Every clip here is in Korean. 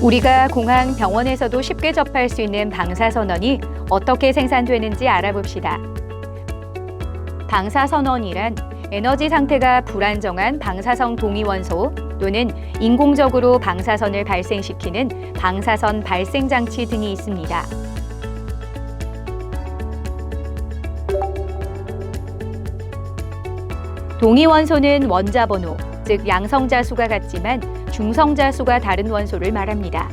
우리가 공항, 병원에서도 쉽게 접할 수 있는 방사선언이 어떻게 생산되는지 알아봅시다. 방사선언이란 에너지 상태가 불안정한 방사성 동위원소 또는 인공적으로 방사선을 발생시키는 방사선 발생 장치 등이 있습니다. 동위원소는 원자 번호, 즉 양성자 수가 같지만 중성자 수가 다른 원소를 말합니다.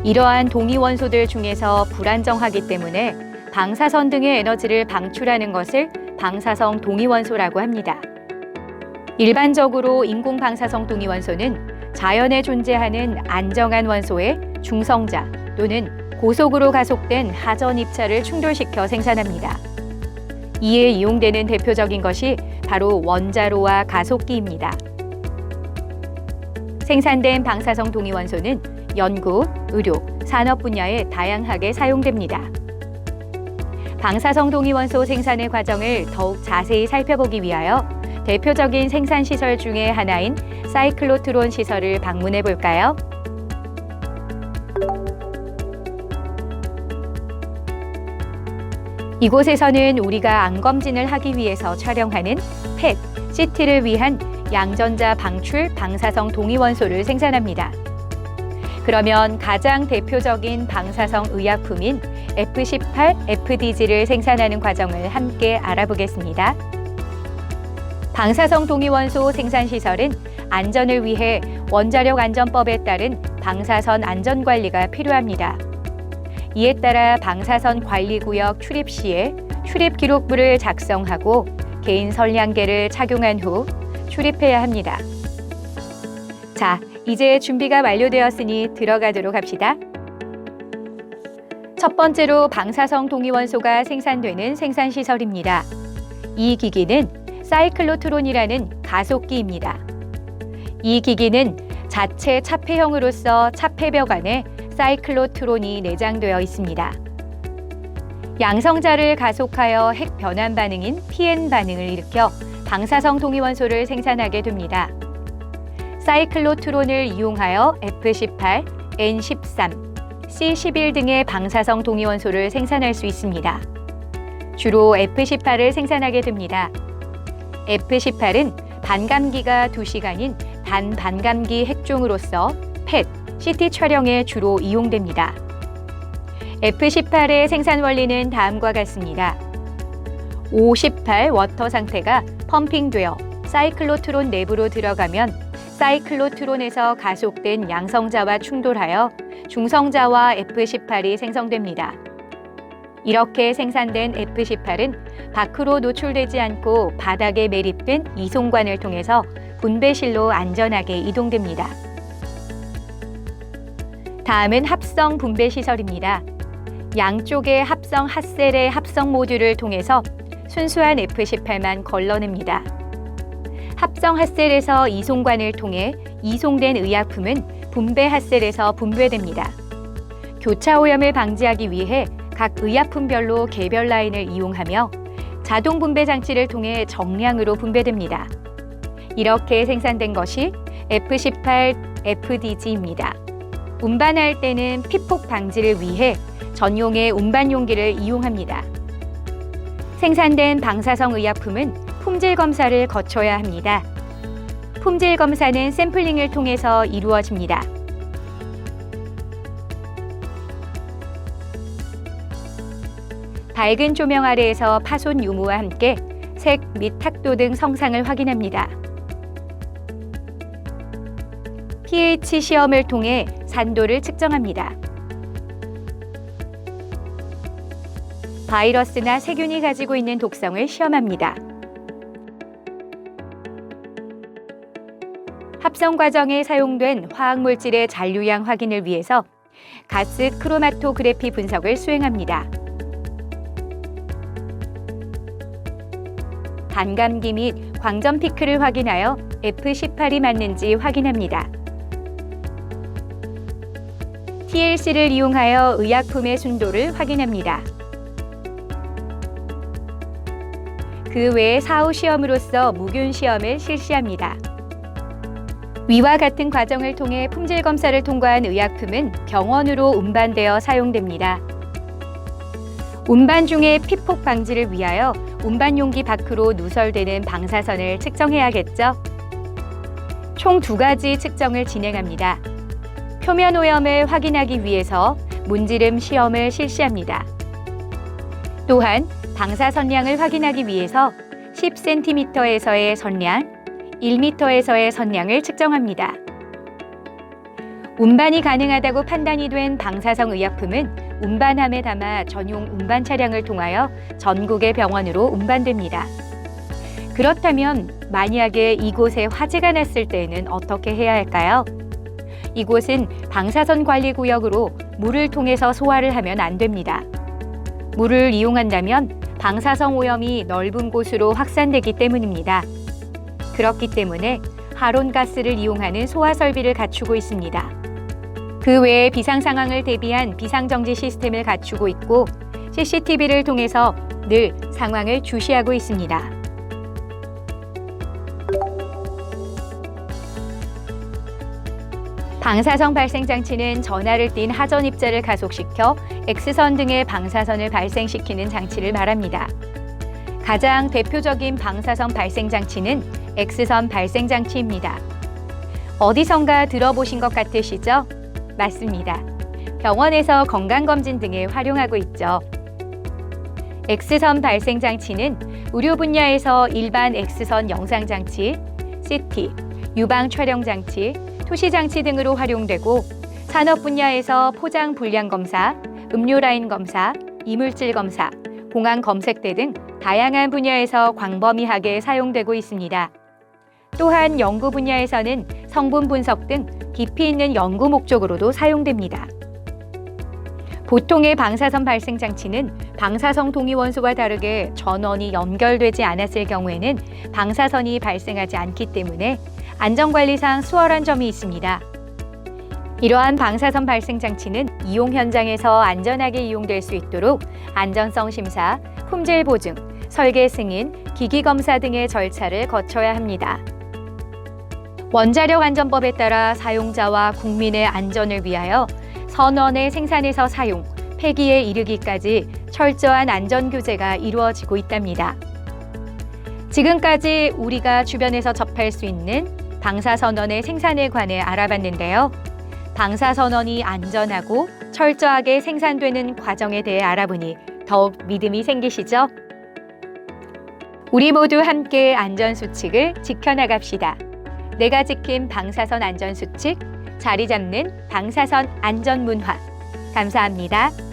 이러한 동위원소들 중에서 불안정하기 때문에 방사선 등의 에너지를 방출하는 것을 방사성 동위원소라고 합니다. 일반적으로 인공 방사성 동위원소는 자연에 존재하는 안정한 원소의 중성자 또는 고속으로 가속된 하전 입자를 충돌시켜 생산합니다. 이에 이용되는 대표적인 것이 바로 원자로와 가속기입니다. 생산된 방사성 동위원소는 연구, 의료, 산업 분야에 다양하게 사용됩니다. 방사성 동위원소 생산의 과정을 더욱 자세히 살펴보기 위하여 대표적인 생산시설 중에 하나인 사이클로트론 시설을 방문해 볼까요? 이곳에서는 우리가 암검진을 하기 위해서 촬영하는 펫, CT를 위한 양전자 방출 방사성 동위원소를 생산합니다. 그러면 가장 대표적인 방사성 의약품인 F18, FDG를 생산하는 과정을 함께 알아보겠습니다. 방사성 동위원소 생산시설은 안전을 위해 원자력 안전법에 따른 방사선 안전관리가 필요합니다. 이에 따라 방사선 관리구역 출입 시에 출입기록부를 작성하고 개인 선량계를 착용한 후 출입해야 합니다. 자, 이제 준비가 완료되었으니 들어가도록 합시다. 첫 번째로 방사성 동위원소가 생산되는 생산시설입니다. 이 기기는 사이클로트론이라는 가속기입니다. 이 기기는 자체 차폐형으로서 차폐벽 안에 사이클로트론이 내장되어 있습니다. 양성자를 가속하여 핵 변환 반응인 PN 반응을 일으켜 방사성 동위원소를 생산하게 됩니다. 사이클로트론을 이용하여 F18, N13, C11 등의 방사성 동위원소를 생산할 수 있습니다. 주로 F18을 생산하게 됩니다. F18은 반감기가 2시간인 단반감기 핵종으로서 펫, CT 촬영에 주로 이용됩니다. F18의 생산 원리는 다음과 같습니다. O18 워터 상태가 펌핑되어 사이클로트론 내부로 들어가면 사이클로트론에서 가속된 양성자와 충돌하여 중성자와 F18이 생성됩니다. 이렇게 생산된 F18은 밖으로 노출되지 않고 바닥에 매립된 이송관을 통해서 분배실로 안전하게 이동됩니다. 다음은 합성 분배 시설입니다. 양쪽의 합성 핫셀의 합성 모듈을 통해서 순수한 F18만 걸러냅니다. 합성 핫셀에서 이송관을 통해 이송된 의약품은 분배 핫셀에서 분배됩니다. 교차 오염을 방지하기 위해 각 의약품별로 개별 라인을 이용하며 자동 분배 장치를 통해 정량으로 분배됩니다. 이렇게 생산된 것이 F18 FDG입니다. 운반할 때는 피폭 방지를 위해 전용의 운반 용기를 이용합니다. 생산된 방사성 의약품은 품질 검사를 거쳐야 합니다. 품질 검사는 샘플링을 통해서 이루어집니다. 밝은 조명 아래에서 파손 유무와 함께 색 및 탁도 등 성상을 확인합니다. pH 시험을 통해 산도를 측정합니다. 바이러스나 세균이 가지고 있는 독성을 시험합니다. 합성 과정에 사용된 화학물질의 잔류량 확인을 위해서 가스 크로마토그래피 분석을 수행합니다. 반감기 및 광점 피크를 확인하여 F18이 맞는지 확인합니다. TLC를 이용하여 의약품의 순도를 확인합니다. 그 외에 사후 시험으로서 무균 시험을 실시합니다. 위와 같은 과정을 통해 품질 검사를 통과한 의약품은 병원으로 운반되어 사용됩니다. 운반 중에 피폭 방지를 위하여 운반 용기 밖으로 누설되는 방사선을 측정해야겠죠. 총 2가지 측정을 진행합니다. 표면 오염을 확인하기 위해서 문지름 시험을 실시합니다. 또한 방사선량을 확인하기 위해서 10cm에서의 선량, 1m에서의 선량을 측정합니다. 운반이 가능하다고 판단이 된 방사성 의약품은 운반함에 담아 전용 운반 차량을 통하여 전국의 병원으로 운반됩니다. 그렇다면 만약에 이곳에 화재가 났을 때에는 어떻게 해야 할까요? 이곳은 방사선 관리 구역으로 물을 통해서 소화를 하면 안 됩니다. 물을 이용한다면 방사성 오염이 넓은 곳으로 확산되기 때문입니다. 그렇기 때문에 하론가스를 이용하는 소화 설비를 갖추고 있습니다. 그 외에 비상 상황을 대비한 비상정지 시스템을 갖추고 있고 CCTV를 통해서 늘 상황을 주시하고 있습니다. 방사선 발생 장치는 전하를 띤 하전 입자를 가속시켜 X선 등의 방사선을 발생시키는 장치를 말합니다. 가장 대표적인 방사선 발생 장치는 X선 발생 장치입니다. 어디선가 들어보신 것 같으시죠? 맞습니다. 병원에서 건강검진 등에 활용하고 있죠. X선 발생 장치는 의료 분야에서 일반 X선 영상 장치, CT, 유방 촬영 장치, 투시 장치 등으로 활용되고 산업 분야에서 포장 불량 검사, 음료 라인 검사, 이물질 검사, 공항 검색대 등 다양한 분야에서 광범위하게 사용되고 있습니다. 또한 연구 분야에서는 성분 분석 등 깊이 있는 연구 목적으로도 사용됩니다. 보통의 방사선 발생 장치는 방사성 동위원소와 다르게 전원이 연결되지 않았을 경우에는 방사선이 발생하지 않기 때문에 안전관리상 수월한 점이 있습니다. 이러한 방사선 발생 장치는 이용 현장에서 안전하게 이용될 수 있도록 안전성 심사, 품질 보증, 설계 승인, 기기 검사 등의 절차를 거쳐야 합니다. 원자력 안전법에 따라 사용자와 국민의 안전을 위하여 선원의 생산에서 사용, 폐기에 이르기까지 철저한 안전 규제가 이루어지고 있답니다. 지금까지 우리가 주변에서 접할 수 있는 방사선원의 생산에 관해 알아봤는데요. 방사선원이 안전하고 철저하게 생산되는 과정에 대해 알아보니 더욱 믿음이 생기시죠? 우리 모두 함께 안전수칙을 지켜나갑시다. 내가 지킨 방사선 안전수칙, 자리 잡는 방사선 안전문화. 감사합니다.